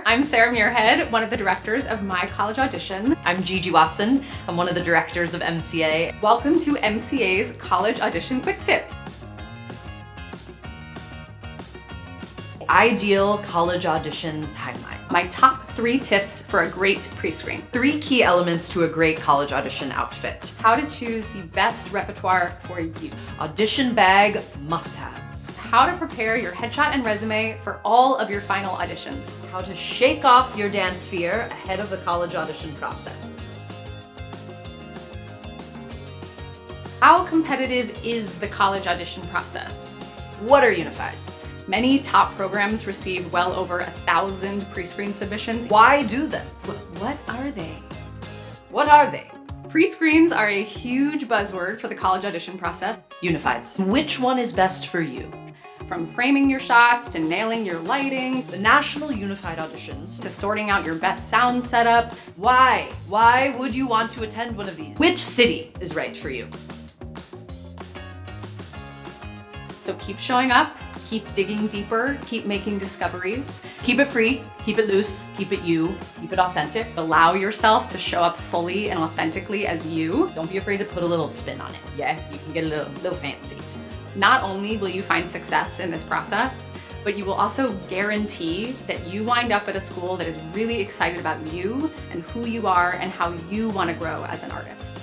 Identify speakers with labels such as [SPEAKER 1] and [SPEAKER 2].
[SPEAKER 1] I'm Sarah Muirhead, one of the directors of My College Audition.
[SPEAKER 2] I'm Gigi Watson. I'm one of the directors of MCA.
[SPEAKER 1] Welcome to MCA's College Audition Quick Tips.
[SPEAKER 2] Ideal college audition timeline.
[SPEAKER 1] My top 3 tips for a great pre-screen.
[SPEAKER 2] 3 key elements to a great college audition outfit.
[SPEAKER 1] How to choose the best repertoire for you.
[SPEAKER 2] Audition bag must-haves.
[SPEAKER 1] How to prepare your headshot and resume for all of your final auditions.
[SPEAKER 2] How to shake off your dance fear ahead of the college audition process.
[SPEAKER 1] How competitive is the college audition process?
[SPEAKER 2] What are Unifieds?
[SPEAKER 1] Many top programs receive well over 1,000 pre-screen submissions.
[SPEAKER 2] Why do them?
[SPEAKER 1] What are they?
[SPEAKER 2] What are they?
[SPEAKER 1] Pre-screens are a huge buzzword for the college audition process.
[SPEAKER 2] Unifieds. Which one is best for you?
[SPEAKER 1] From framing your shots to nailing your lighting,
[SPEAKER 2] The National Unified Auditions.
[SPEAKER 1] to sorting out your best sound setup.
[SPEAKER 2] Why? Why would you want to attend one of these? Which city is right for you?
[SPEAKER 1] So keep showing up, keep digging deeper, keep making discoveries.
[SPEAKER 2] Keep it free, keep it loose, keep it you, keep it authentic.
[SPEAKER 1] Allow yourself to show up fully and authentically as you.
[SPEAKER 2] Don't be afraid to put a little spin on it. Yeah, you can get a little fancy.
[SPEAKER 1] Not only will you find success in this process, but you will also guarantee that you wind up at a school that is really excited about you and who you are and how you want to grow as an artist.